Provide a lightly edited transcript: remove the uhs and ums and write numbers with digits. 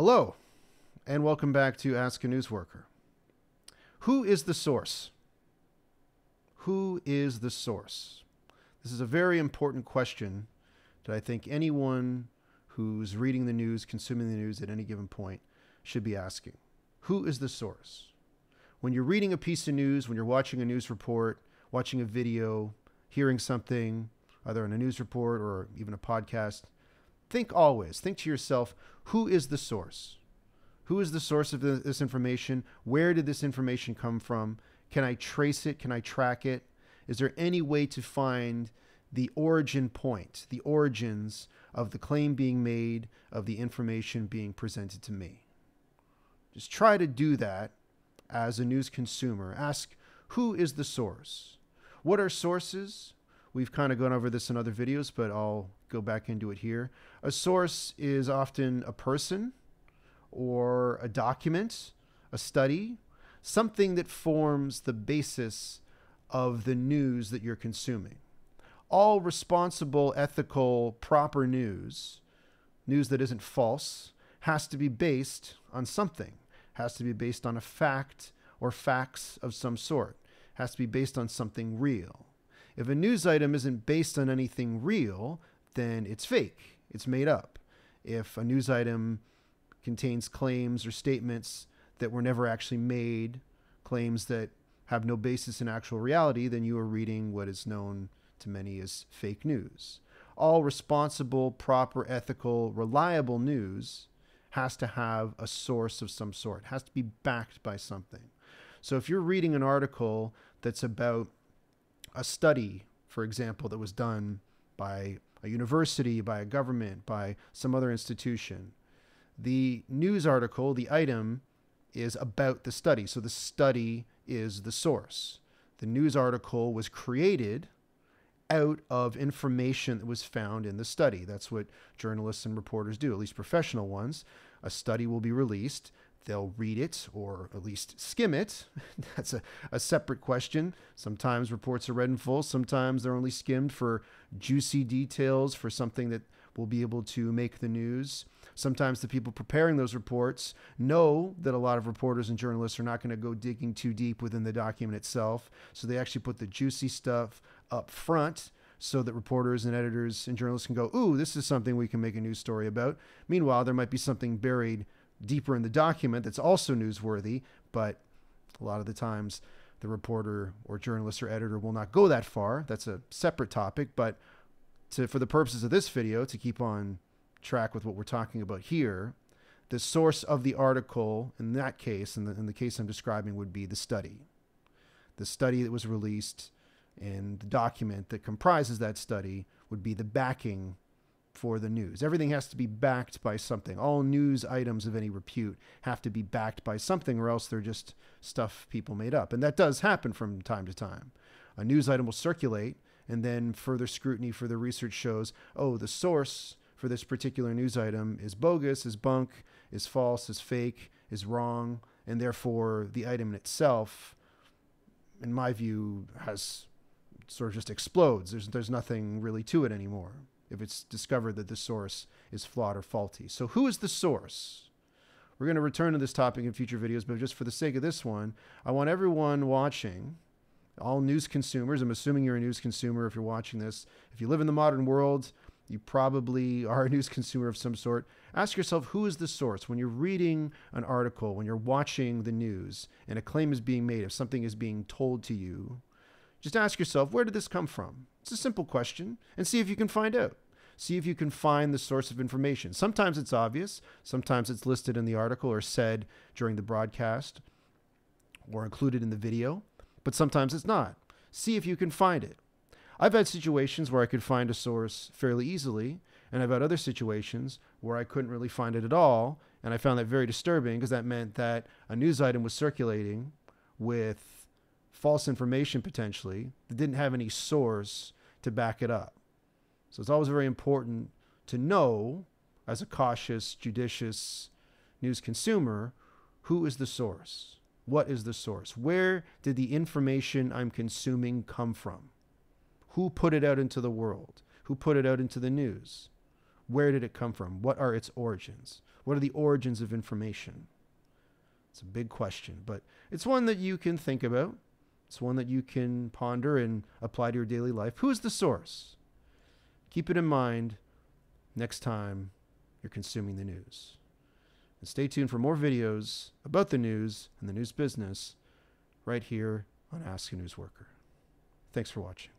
Hello, and welcome back to Ask a Newsworker. Who is the source? Who is the source? This is a very important question that I think anyone who's reading the news, consuming the news at any given point should be asking. Who is the source? When you're reading a piece of news, when you're watching a news report, watching a video, hearing something, either on a news report or even a podcast, think to yourself, who is the source? Who is the source of this information? Where did this information come from? Can I trace it? Can I track it? Is there any way to find the origin point, the origins of the claim being made, of the information being presented to me? Just try to do that as a news consumer. Ask, who is the source? What are sources? We've kind of gone over this in other videos, but I'll go back into it here. A source is often a person or a document, a study, something that forms the basis of the news that you're consuming. All responsible, ethical, proper news that isn't false, has to be based on something, has to be based on a fact or facts of some sort, has to be based on something real. If a news item isn't based on anything real, then it's fake, it's made up. If a news item contains claims or statements that were never actually made, claims that have no basis in actual reality, then you are reading what is known to many as fake news. All responsible, proper, ethical, reliable news has to have a source of some sort, has to be backed by something. So if you're reading an article that's about a study, for example, that was done by a university, by a government, by some other institution, the news article, the item, is about the study. So the study is the source. The news article was created out of information that was found in the study. That's what journalists and reporters do, at least professional ones. A study will be released. They'll read it or at least skim it. That's a separate question. Sometimes reports are read in full. Sometimes they're only skimmed for juicy details, for something that will be able to make the news. Sometimes the people preparing those reports know that a lot of reporters and journalists are not going to go digging too deep within the document itself. So they actually put the juicy stuff up front so that reporters and editors and journalists can go, ooh, this is something we can make a news story about. Meanwhile, there might be something buried deeper in the document that's also newsworthy, but a lot of the times the reporter or journalist or editor will not go that far. That's a separate topic, but for the purposes of this video, to keep on track with what we're talking about here, the source of the article in that case, in the case I'm describing, would be the study. The study that was released and the document that comprises that study would be the backing for the news. Everything has to be backed by something. All news items of any repute have to be backed by something, or else they're just stuff people made up. And that does happen from time to time. A news item will circulate, and then further scrutiny, further research shows, oh, the source for this particular news item is bogus, is bunk, is false, is fake, is wrong, and therefore the item in itself, in my view, has sort of just explodes. There's nothing really to it anymore if it's discovered that the source is flawed or faulty. So who is the source? We're going to return to this topic in future videos, but just for the sake of this one, I want everyone watching, all news consumers, I'm assuming you're a news consumer if you're watching this. If you live in the modern world, you probably are a news consumer of some sort. Ask yourself, who is the source? When you're reading an article, when you're watching the news, and a claim is being made, if something is being told to you, just ask yourself, where did this come from? It's a simple question, and see if you can find out. See if you can find the source of information. Sometimes it's obvious. Sometimes it's listed in the article or said during the broadcast or included in the video, but sometimes it's not. See if you can find it. I've had situations where I could find a source fairly easily, and I've had other situations where I couldn't really find it at all, and I found that very disturbing because that meant that a news item was circulating with false information potentially that didn't have any source to back it up. So it's always very important to know, as a cautious, judicious news consumer, who is the source? What is the source? Where did the information I'm consuming come from? Who put it out into the world? Who put it out into the news? Where did it come from? What are its origins? What What are the origins of information? It's a big question, but it's one that you can think about. It's one that you can ponder and apply to your daily life. Who is the source? Keep it in mind next time you're consuming the news. And stay tuned for more videos about the news and the news business right here on Ask a News Worker. Thanks for watching.